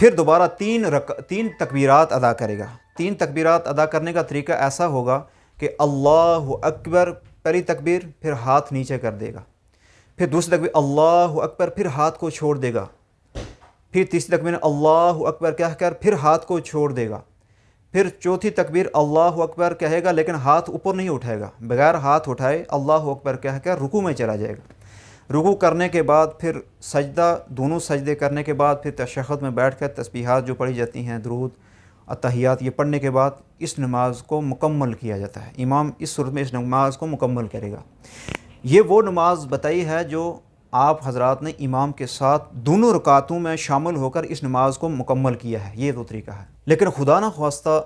پھر دوبارہ تین تکبیرات ادا کرے گا۔ 3 تکبیرات ادا کرنے کا طریقہ ایسا ہوگا کہ اللہ اکبر پہلی تکبیر، پھر ہاتھ نیچے کر دے گا، پھر دوسری تکبیر اللہ اکبر، پھر ہاتھ کو چھوڑ دے گا، پھر تیسری تکبیر اللہ اکبر کہہ کر پھر ہاتھ کو چھوڑ دے گا، پھر چوتھی تکبیر اللہ اکبر کہے گا لیکن ہاتھ اوپر نہیں اٹھائے گا، بغیر ہاتھ اٹھائے اللہ اکبر کہہ کر رکوع میں چلا جائے گا۔ رکوع کرنے کے بعد پھر سجدہ، دونوں سجدے کرنے کے بعد پھر تشہد میں بیٹھ کر تسبیحات جو پڑھی جاتی ہیں، درود، اتحیات، یہ پڑھنے کے بعد اس نماز کو مکمل کیا جاتا ہے۔ امام اس صورت میں اس نماز کو مکمل کرے گا۔ یہ وہ نماز بتائی ہے جو آپ حضرات نے امام کے ساتھ دونوں رکعتوں میں شامل ہو کر اس نماز کو مکمل کیا ہے، یہ وہ طریقہ ہے۔ لیکن خدا نہ خواستہ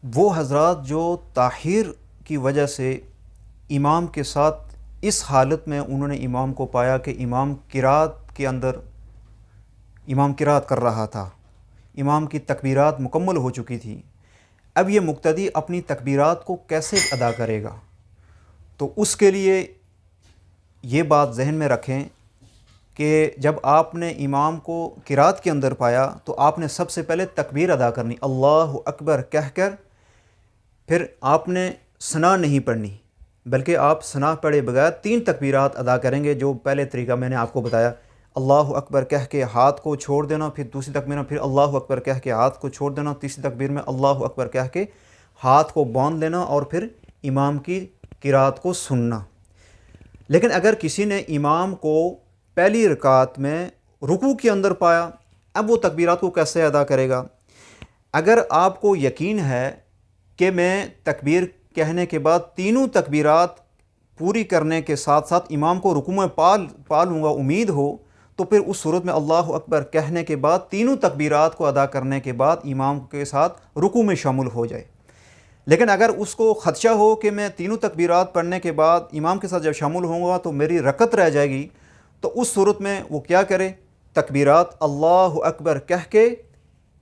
وہ حضرات جو تاخیر کی وجہ سے امام کے ساتھ اس حالت میں انہوں نے امام کو پایا کہ امام قرات کے اندر امام قرات کر رہا تھا، امام کی تکبیرات مکمل ہو چکی تھی، اب یہ مقتدی اپنی تکبیرات کو کیسے ادا کرے گا؟ تو اس کے لیے یہ بات ذہن میں رکھیں کہ جب آپ نے امام کو قرات کے اندر پایا تو آپ نے سب سے پہلے تکبیر ادا کرنی، اللہ اکبر کہہ کر، پھر آپ نے ثنا نہیں پڑھنی بلکہ آپ ثنا پڑھے بغیر 3 تکبیرات ادا کریں گے، جو پہلے طریقہ میں نے آپ کو بتایا، اللہ اکبر کہہ کے ہاتھ کو چھوڑ دینا، پھر دوسری تکبیر میں پھر اللہ اکبر کہہ کے ہاتھ کو چھوڑ دینا، تیسری تکبیر میں اللہ اکبر کہہ کے ہاتھ کو باندھ لینا اور پھر امام کی قرات کو سننا۔ لیکن اگر کسی نے امام کو پہلی رکعت میں رکوع کے اندر پایا، اب وہ تکبیرات کو کیسے ادا کرے گا؟ اگر آپ کو یقین ہے کہ میں تکبیر کہنے کے بعد تینوں تکبیرات پوری کرنے کے ساتھ ساتھ امام کو رکوع میں پا لوں گا، امید ہو، تو پھر اس صورت میں اللہ اکبر کہنے کے بعد تینوں تکبیرات کو ادا کرنے کے بعد امام کے ساتھ رکوع میں شامل ہو جائے۔ لیکن اگر اس کو خدشہ ہو کہ میں تینوں تکبیرات پڑھنے کے بعد امام کے ساتھ جب شامل ہوں گا تو میری رکعت رہ جائے گی، تو اس صورت میں وہ کیا کرے؟ تکبیرات اللہ اکبر کہہ کے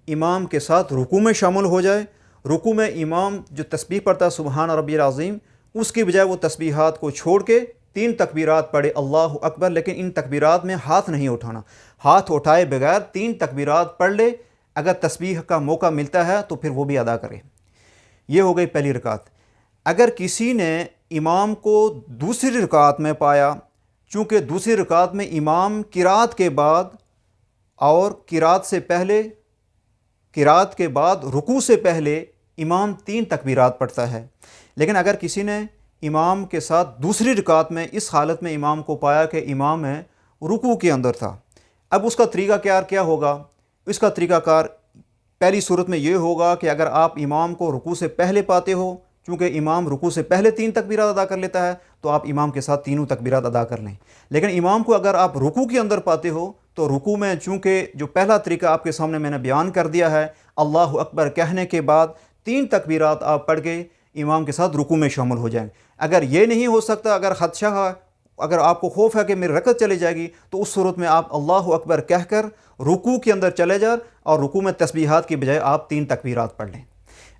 امام کے ساتھ رکوع میں شامل ہو جائے۔ رکوع میں امام جو تسبیح پڑھتا ہے سبحان ربی العظیم، اس کی بجائے وہ تسبیحات کو چھوڑ کے 3 تکبیرات پڑھے اللہ اکبر، لیکن ان تکبیرات میں ہاتھ نہیں اٹھانا، ہاتھ اٹھائے بغیر 3 تکبیرات پڑھ لے۔ اگر تسبیح کا موقع ملتا ہے تو پھر وہ بھی ادا کرے۔ یہ ہو گئی پہلی رکعت۔ اگر کسی نے امام کو دوسری رکعت میں پایا، چونکہ دوسری رکعت میں امام قرات کے بعد اور قرات سے پہلے، قرات کے بعد رکوع سے پہلے امام 3 تکبیرات پڑھتا ہے، لیکن اگر کسی نے امام کے ساتھ دوسری رکعت میں اس حالت میں امام کو پایا کہ امام رکوع کے اندر تھا، اب اس کا طریقہ کیا ہوگا؟ اس کا طریقہ کار پہلی صورت میں یہ ہوگا کہ اگر آپ امام کو رکوع سے پہلے پاتے ہو، چونکہ امام رکوع سے پہلے 3 تکبیرات ادا کر لیتا ہے، تو آپ امام کے ساتھ تینوں تکبیرات ادا کر لیں۔ لیکن امام کو اگر آپ رکوع کے اندر پاتے ہو تو رکوع میں چونکہ جو پہلا طریقہ آپ کے سامنے میں نے بیان کر دیا ہے، اللہ اکبر کہنے کے بعد 3 تکبیرات آپ پڑھ کے امام کے ساتھ رکوع میں شامل ہو جائیں۔ اگر یہ نہیں ہو سکتا، اگر خدشہ ہے، اگر آپ کو خوف ہے کہ میری رکعت چلی جائے گی، تو اس صورت میں آپ اللہ اکبر کہہ کر رکوع کے اندر چلے جائیں اور رکوع میں تسبیحات کی بجائے آپ 3 تکبیرات پڑھ لیں۔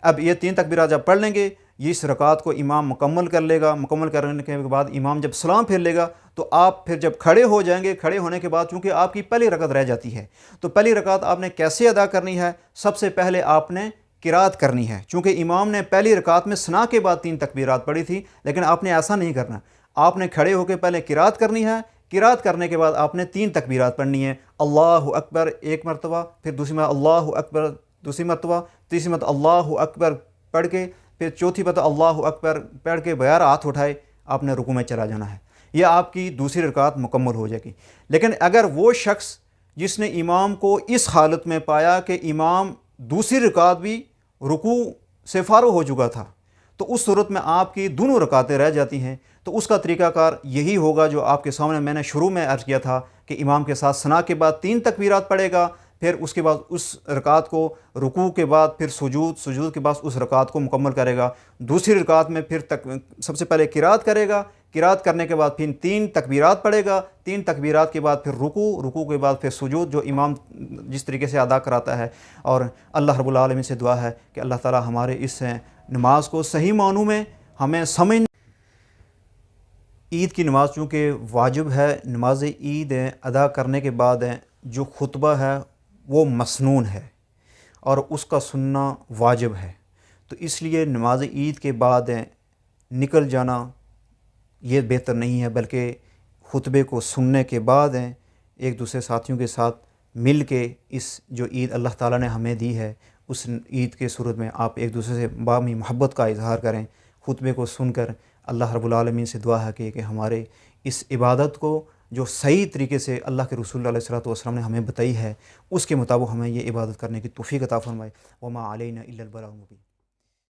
اب یہ 3 تکبیرات جب پڑھ لیں گے، اس رکعت کو امام مکمل کر لے گا۔ مکمل کرنے کے بعد امام جب سلام پھیر لے گا تو آپ پھر جب کھڑے ہو جائیں گے، کھڑے ہونے کے بعد چونکہ آپ کی پہلی رکعت رہ جاتی ہے، تو پہلی رکعت آپ نے کیسے ادا کرنی ہے؟ سب سے پہلے آپ نے قرات کرنی ہے، چونکہ امام نے پہلی رکعت میں ثنا کے بعد 3 تکبیرات پڑھی تھی، لیکن آپ نے ایسا نہیں کرنا۔ آپ نے کھڑے ہو کے پہلے قرات کرنی ہے، قرات کرنے کے بعد آپ نے 3 تکبیرات پڑھنی ہے، اللہ اکبر ایک مرتبہ، پھر دوسری مرتبہ اللہ اکبر دوسری مرتبہ، تیسری مرتبہ اللہ اکبر پڑھ کے، پھر چوتھی مرتبہ اللہ اکبر پڑھ کے بغیر ہاتھ اٹھائے آپ نے رکوع میں چلا جانا ہے۔ یہ آپ کی دوسری رکعت مکمل ہو جائے گی۔ لیکن اگر وہ شخص جس نے امام کو اس حالت میں پایا کہ امام دوسری رکعت بھی رکوع سے فارغ ہو چکا تھا، تو اس صورت میں آپ کی دونوں رکعتیں رہ جاتی ہیں، تو اس کا طریقہ کار یہی ہوگا جو آپ کے سامنے میں نے شروع میں عرض کیا تھا کہ امام کے ساتھ ثنا کے بعد 3 تکبیرات پڑھے گا، پھر اس کے بعد اس رکعت کو رکوع کے بعد پھر سجود کے بعد اس رکعت کو مکمل کرے گا۔ دوسری رکعت میں پھر سب سے پہلے قرات کرے گا، قرات کرنے کے بعد پھر 3 تکبیرات پڑھے گا، 3 تکبیرات کے بعد پھر رکوع کے بعد پھر سجود، جو امام جس طریقے سے ادا کراتا ہے۔ اور اللہ رب العالمین سے دعا ہے کہ اللہ تعالی ہمارے اس نماز کو صحیح معنوں میں ہمیں سمجھ۔ عید کی نماز چونکہ واجب ہے، نماز عید ادا کرنے کے بعد جو خطبہ ہے وہ مسنون ہے اور اس کا سننا واجب ہے. تو اس لیے نماز عید کے بعد نکل جانا یہ بہتر نہیں ہے، بلکہ خطبے کو سننے کے بعد ایک دوسرے ساتھیوں کے ساتھ مل کے اس جو عید اللہ تعالیٰ نے ہمیں دی ہے اس عید کے صورت میں آپ ایک دوسرے سے باہمی محبت کا اظہار کریں. خطبے کو سن کر اللہ رب العالمین سے دعا ہے کہ ہمارے اس عبادت کو جو صحیح طریقے سے اللہ کے رسول علیہ الصلوۃ والسلام نے ہمیں بتائی ہے اس کے مطابق ہمیں یہ عبادت کرنے کی توفیق عطا فرمائے. وما علینا الا البلاغ المبین.